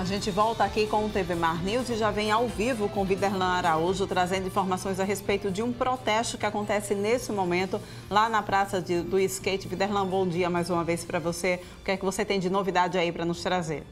A gente volta aqui com o TV Mar News e já vem ao vivo com Viderlan Araújo, trazendo informações a respeito de um protesto que acontece nesse momento lá na Praça do Skate. Viderlan, bom dia mais uma vez para você. O que é que você tem de novidade aí para nos trazer?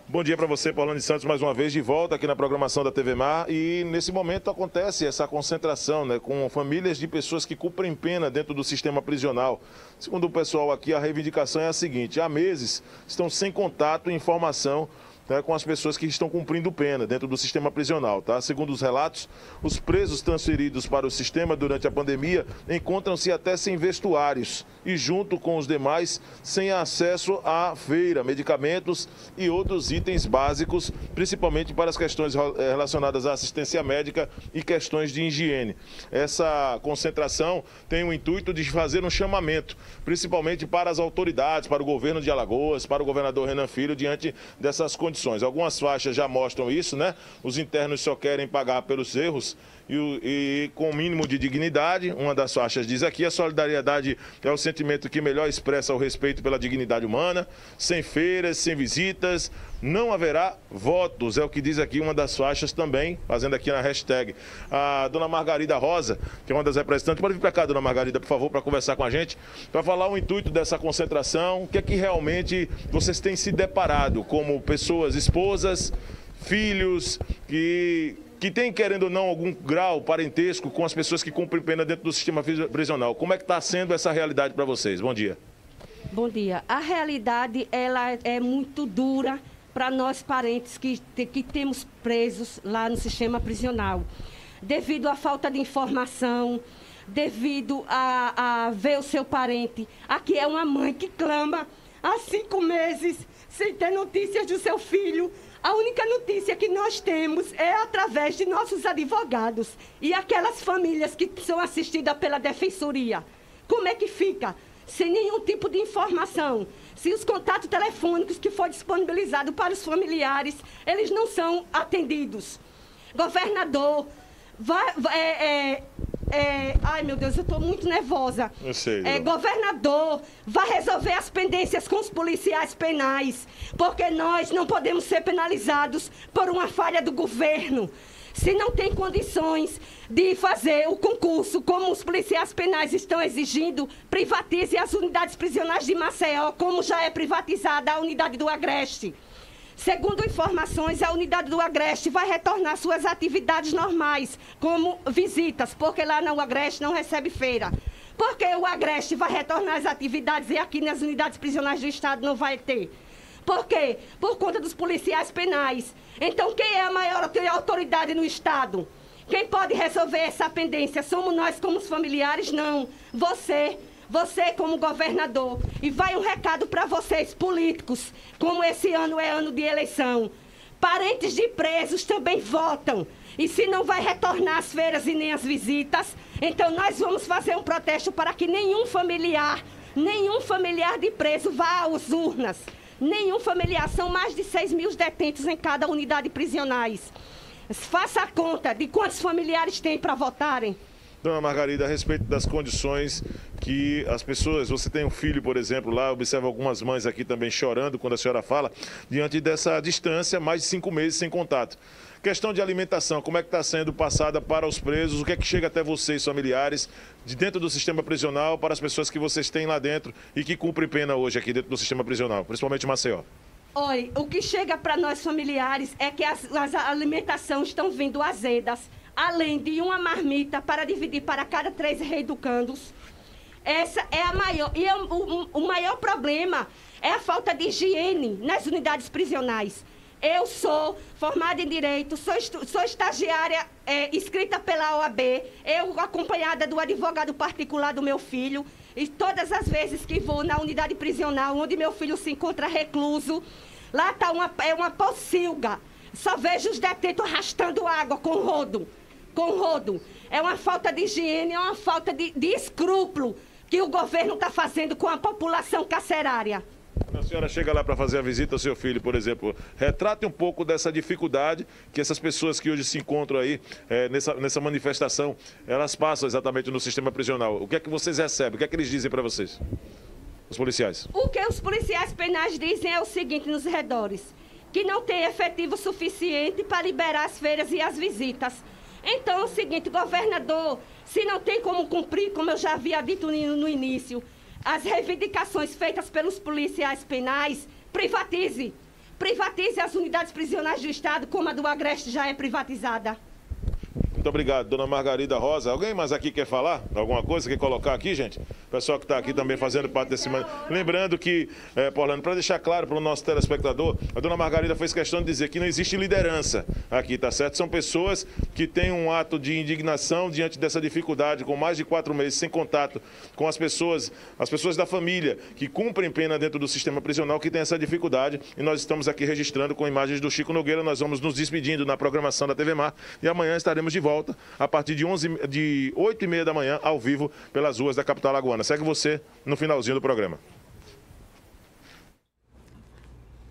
Bom dia para você, Paulane Santos, mais uma vez de volta aqui na programação da TV Mar. E nesse momento acontece essa concentração, né, com famílias de pessoas que cumprem pena dentro do sistema prisional. Segundo o pessoal aqui, a reivindicação é a seguinte: há meses estão sem contato e informação, né, com as pessoas que estão cumprindo pena dentro do sistema prisional. Tá? Segundo os relatos, os presos transferidos para o sistema durante a pandemia encontram-se até sem vestuários e, junto com os demais, sem acesso à feira, medicamentos e outros itens básicos, principalmente para as questões relacionadas à assistência médica e questões de higiene. Essa concentração tem o intuito de fazer um chamamento, principalmente para as autoridades, para o governo de Alagoas, para o governador Renan Filho, diante dessas condições. Algumas faixas já mostram isso, né? Os internos só querem pagar pelos erros e com o mínimo de dignidade. Uma das faixas diz aqui: a solidariedade é o sentimento que melhor expressa o respeito pela dignidade humana. Sem feiras, sem visitas, não haverá votos, é o que diz aqui uma das faixas também, fazendo aqui na hashtag. A dona Margarida Rosa, que é uma das representantes, pode vir para cá, dona Margarida, por favor, para conversar com a gente, para falar o intuito dessa concentração, o que é que realmente vocês têm se deparado como pessoas, esposas, filhos, que tem, querendo ou não, algum grau parentesco com as pessoas que cumprem pena dentro do sistema prisional. Como é que está sendo essa realidade para vocês? Bom dia. Bom dia. A realidade, ela é muito dura para nós parentes que temos presos lá no sistema prisional. Devido à falta de informação, devido a ver o seu parente. Aqui é uma mãe que clama há 5 meses sem ter notícias do seu filho. A única notícia que nós temos é através de nossos advogados e aquelas famílias que são assistidas pela Defensoria. Como é que fica? Sem nenhum tipo de informação. Se os contatos telefônicos que foram disponibilizados para os familiares, eles não são atendidos. Governador, ai, meu Deus, eu estou muito nervosa. Eu sei. Governador, vai resolver as pendências com os policiais penais, porque nós não podemos ser penalizados por uma falha do governo. Se não tem condições de fazer o concurso, como os policiais penais estão exigindo, privatize as unidades prisionais de Maceió, como já é privatizada a unidade do Agreste. Segundo informações, a unidade do Agreste vai retornar suas atividades normais, como visitas, porque lá no Agreste não recebe feira. Porque o Agreste vai retornar as atividades e aqui nas unidades prisionais do Estado não vai ter. Por quê? Por conta dos policiais penais. Então, quem é a maior autoridade no Estado? Quem pode resolver essa pendência? Somos nós como os familiares? Não. Você como governador. E vai um recado para vocês, políticos, como esse ano é ano de eleição. Parentes de presos também votam. E se não vai retornar as feiras e nem as visitas, então nós vamos fazer um protesto para que nenhum familiar de preso vá às urnas. Nenhum familiar. São mais de 6 mil detentos em cada unidade prisionais. Faça a conta de quantos familiares tem para votarem. Dona Margarida, a respeito das condições que as pessoas... Você tem um filho, por exemplo, lá, observa algumas mães aqui também chorando quando a senhora fala, diante dessa distância, mais de 5 meses sem contato. Questão de alimentação, como é que está sendo passada para os presos? O que é que chega até vocês, familiares, de dentro do sistema prisional, para as pessoas que vocês têm lá dentro e que cumprem pena hoje aqui dentro do sistema prisional, principalmente Maceió? Olha, o que chega para nós familiares é que as alimentações estão vindo azedas, além de uma marmita para dividir para cada 3 reeducandos. Essa é a maior. E o maior problema é a falta de higiene nas unidades prisionais. Eu sou formada em Direito, sou estagiária inscrita pela OAB, eu acompanhada do advogado particular do meu filho, e todas as vezes que vou na unidade prisional, onde meu filho se encontra recluso, lá está uma pocilga. Só vejo os detentos arrastando água com rodo. É uma falta de higiene, é uma falta de escrúpulo que o governo está fazendo com a população carcerária. Quando a senhora chega lá para fazer a visita ao seu filho, por exemplo, retrate um pouco dessa dificuldade que essas pessoas que hoje se encontram aí nessa manifestação, elas passam exatamente no sistema prisional. O que é que vocês recebem? O que é que eles dizem para vocês, os policiais? O que os policiais penais dizem é o seguinte nos redores, que não tem efetivo suficiente para liberar as feiras e as visitas. Então é o seguinte, governador, se não tem como cumprir, como eu já havia dito no início, as reivindicações feitas pelos policiais penais, privatize. Privatize as unidades prisionais do Estado, como a do Agreste já é privatizada. Muito obrigado, dona Margarida Rosa. Alguém mais aqui quer falar? Alguma coisa quer colocar aqui, gente? O pessoal que está aqui também fazendo parte desse... Lembrando que, Paulano, para deixar claro para o nosso telespectador, a dona Margarida fez questão de dizer que não existe liderança aqui, tá certo? São pessoas que têm um ato de indignação diante dessa dificuldade, com mais de 4 meses sem contato com as pessoas da família, que cumprem pena dentro do sistema prisional, que tem essa dificuldade. E nós estamos aqui registrando com imagens do Chico Nogueira. Nós vamos nos despedindo na programação da TV Mar e amanhã estaremos de volta a partir de 8h30 da manhã, ao vivo, pelas ruas da capital alagoana. Segue você no finalzinho do programa.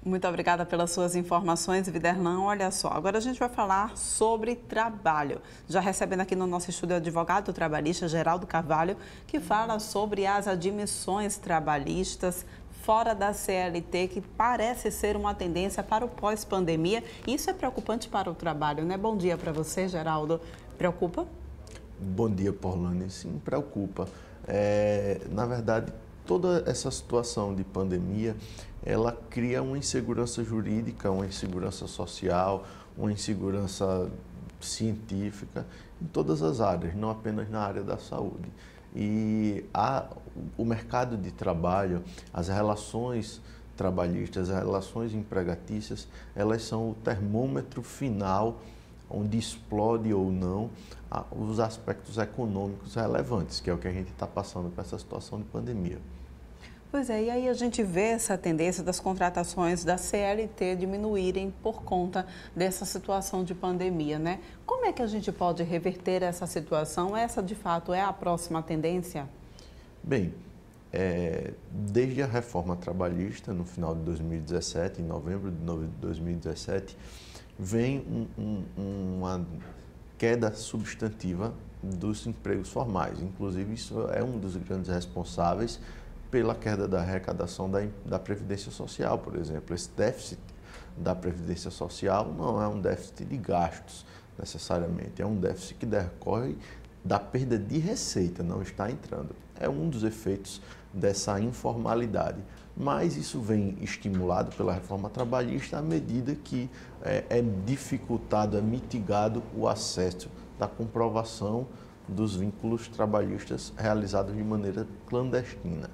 Muito obrigada pelas suas informações, Viderlan. Olha só, agora a gente vai falar sobre trabalho. Já recebendo aqui no nosso estúdio o advogado trabalhista Geraldo Carvalho, que fala sobre as admissões trabalhistas fora da CLT, que parece ser uma tendência para o pós-pandemia. Isso é preocupante para o trabalho, né? Bom dia para você, Geraldo. Preocupa? Bom dia, Paulane. Sim, preocupa. Na verdade, toda essa situação de pandemia, ela cria uma insegurança jurídica, uma insegurança social, uma insegurança científica em todas as áreas, não apenas na área da saúde. E o mercado de trabalho, as relações trabalhistas, as relações empregatícias, elas são o termômetro final onde explode ou não os aspectos econômicos relevantes, que é o que a gente está passando com essa situação de pandemia. Pois é, e aí a gente vê essa tendência das contratações da CLT diminuírem por conta dessa situação de pandemia, né? Como é que a gente pode reverter essa situação? Essa, de fato, é a próxima tendência? Bem, desde a reforma trabalhista, no final de 2017, em novembro de 2017, vem uma queda substantiva dos empregos formais. Inclusive, isso é um dos grandes responsáveis pela queda da arrecadação da Previdência Social, por exemplo. Esse déficit da Previdência Social não é um déficit de gastos, necessariamente, é um déficit que decorre da perda de receita, não está entrando. É um dos efeitos dessa informalidade, mas isso vem estimulado pela reforma trabalhista à medida que é dificultado, é mitigado o acesso da comprovação dos vínculos trabalhistas realizados de maneira clandestina.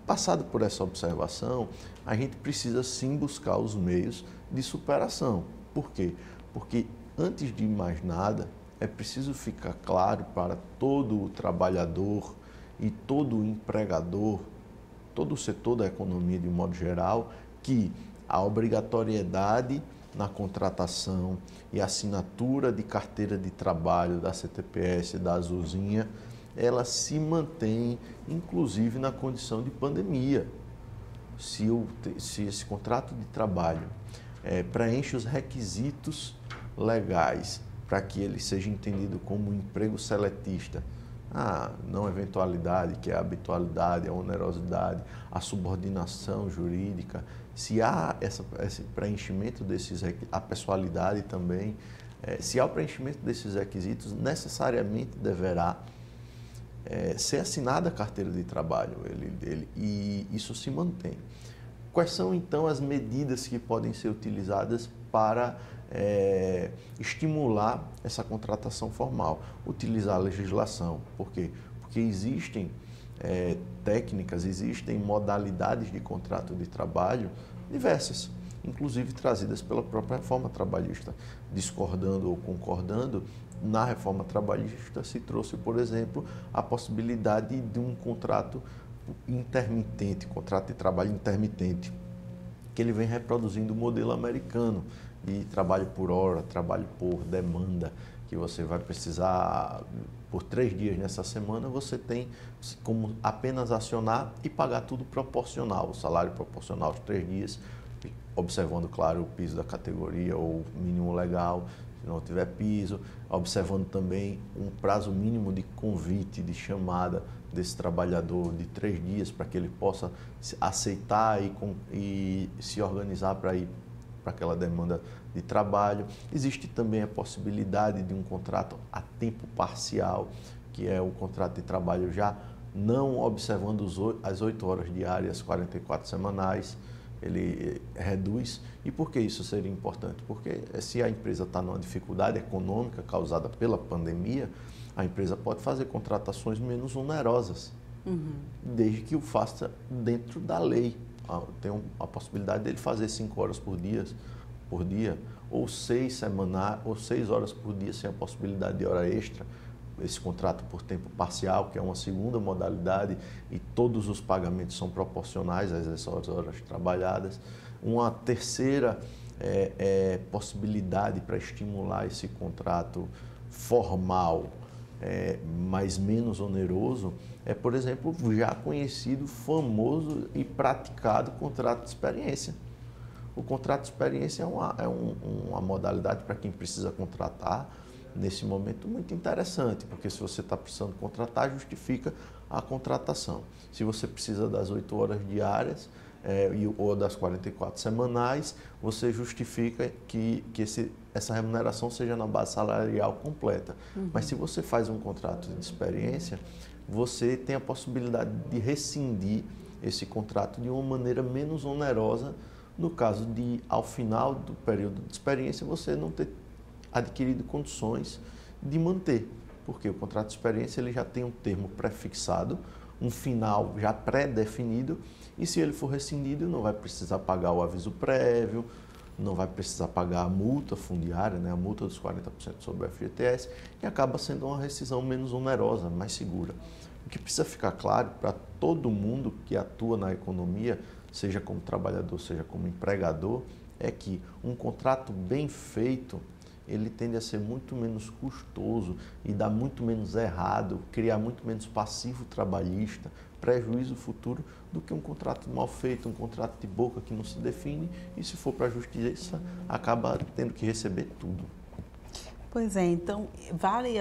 Passado por essa observação, a gente precisa sim buscar os meios de superação. Por quê? Porque, antes de mais nada, é preciso ficar claro para todo o trabalhador e todo o empregador, todo o setor da economia de um modo geral, que a obrigatoriedade na contratação e assinatura de carteira de trabalho da CTPS, da Azulzinha, ela se mantém, inclusive, na condição de pandemia. Se esse contrato de trabalho preenche os requisitos legais para que ele seja entendido como um emprego seletista, a não eventualidade, que é a habitualidade, a onerosidade, a subordinação jurídica, se há esse preenchimento a pessoalidade também, se há o preenchimento desses requisitos, necessariamente deverá ser assinada a carteira de trabalho e isso se mantém. Quais são, então, as medidas que podem ser utilizadas para estimular essa contratação formal? Utilizar a legislação. Por quê? Porque existem técnicas, existem modalidades de contrato de trabalho diversas, inclusive trazidas pela própria reforma trabalhista. Discordando ou concordando, na reforma trabalhista se trouxe, por exemplo, a possibilidade de um contrato intermitente, contrato de trabalho intermitente, que ele vem reproduzindo o modelo americano, de trabalho por hora, trabalho por demanda, que você vai precisar por 3 dias nessa semana, você tem como apenas acionar e pagar tudo proporcional, o salário proporcional aos 3 dias, observando, claro, o piso da categoria ou o mínimo legal, se não tiver piso, observando também um prazo mínimo de convite, de chamada desse trabalhador de 3 dias, para que ele possa aceitar e se organizar para ir para aquela demanda de trabalho. Existe também a possibilidade de um contrato a tempo parcial, que é o contrato de trabalho já não observando as 8 horas diárias, 44 semanais, ele reduz. E por que isso seria importante? Porque se a empresa está numa dificuldade econômica causada pela pandemia, a empresa pode fazer contratações menos onerosas, desde que o faça dentro da lei. Tem a possibilidade dele fazer 5 horas por dia, ou 6 horas por dia, sem a possibilidade de hora extra. Esse contrato por tempo parcial, que é uma segunda modalidade, e todos os pagamentos são proporcionais a essas horas trabalhadas. Uma terceira possibilidade para estimular esse contrato formal, mas menos oneroso, é, por exemplo, o já conhecido, famoso e praticado contrato de experiência. O contrato de experiência é uma modalidade para quem precisa contratar, nesse momento, muito interessante, porque se você está precisando contratar, justifica a contratação. Se você precisa das 8 horas diárias ou das 44 semanais, você justifica que essa remuneração seja na base salarial completa. Mas se você faz um contrato de experiência, você tem a possibilidade de rescindir esse contrato de uma maneira menos onerosa, no caso de, ao final do período de experiência, você não ter adquirido condições de manter, porque o contrato de experiência ele já tem um termo prefixado, um final já pré-definido, e se ele for rescindido, não vai precisar pagar o aviso prévio, não vai precisar pagar a multa fundiária, né, a multa dos 40% sobre o FGTS, e acaba sendo uma rescisão menos onerosa, mais segura. O que precisa ficar claro para todo mundo que atua na economia, seja como trabalhador, seja como empregador, é que um contrato bem feito, ele tende a ser muito menos custoso e dar muito menos errado, criar muito menos passivo trabalhista, prejuízo futuro, do que um contrato mal feito, um contrato de boca que não se define, e se for para a justiça, acaba tendo que receber tudo. Pois é, então vale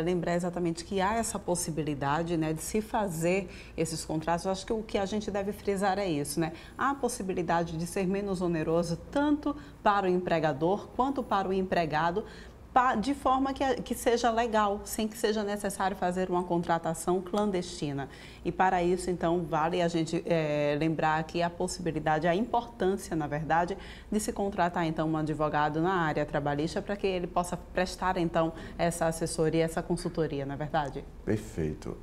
lembrar exatamente que há essa possibilidade, né, de se fazer esses contratos. Eu acho que o que a gente deve frisar é isso, né? Há a possibilidade de ser menos oneroso tanto para o empregador quanto para o empregado, de forma que seja legal, sem que seja necessário fazer uma contratação clandestina. E para isso, então, vale a gente lembrar aqui a possibilidade, a importância, na verdade, de se contratar, então, um advogado na área trabalhista para que ele possa prestar, então, essa assessoria, essa consultoria, não é verdade? Perfeito.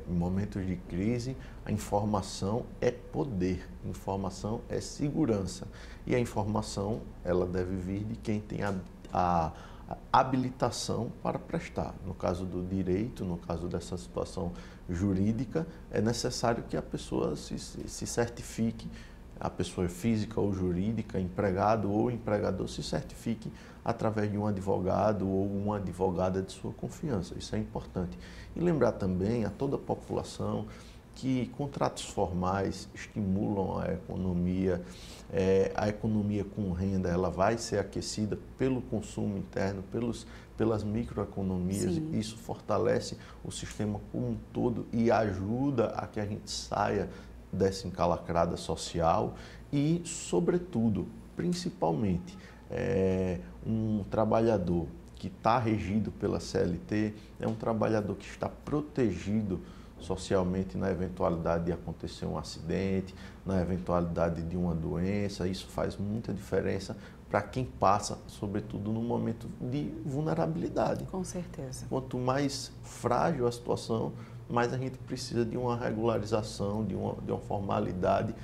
Em momentos de crise, a informação é poder, informação é segurança. E a informação, ela deve vir de quem tem a habilitação para prestar. No caso do direito, no caso dessa situação jurídica, é necessário que a pessoa se certifique, a pessoa física ou jurídica, empregado ou empregador, se certifique através de um advogado ou uma advogada de sua confiança. Isso é importante. E lembrar também a toda a população que contratos formais estimulam a economia com renda, ela vai ser aquecida pelo consumo interno, pelas microeconomias. Sim. Isso fortalece o sistema como um todo e ajuda a que a gente saia dessa encalacrada social e, sobretudo, principalmente, um trabalhador que está regido pela CLT é um trabalhador que está protegido socialmente na eventualidade de acontecer um acidente, na eventualidade de uma doença. Isso faz muita diferença para quem passa, sobretudo no momento de vulnerabilidade. Com certeza. Quanto mais frágil a situação, mais a gente precisa de uma regularização, de uma formalidade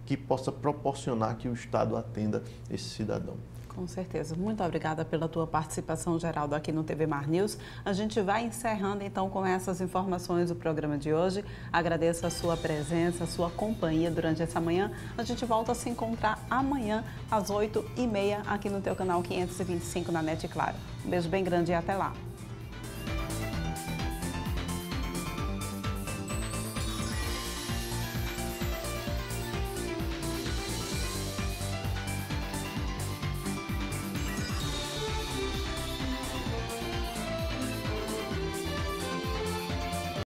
que possa proporcionar que o Estado atenda esse cidadão. Com certeza. Muito obrigada pela tua participação, Geraldo, aqui no TV Mar News. A gente vai encerrando, então, com essas informações do programa de hoje. Agradeço a sua presença, a sua companhia durante essa manhã. A gente volta a se encontrar amanhã, às 8h30, aqui no teu canal 525 na NET Claro. Um beijo bem grande e até lá.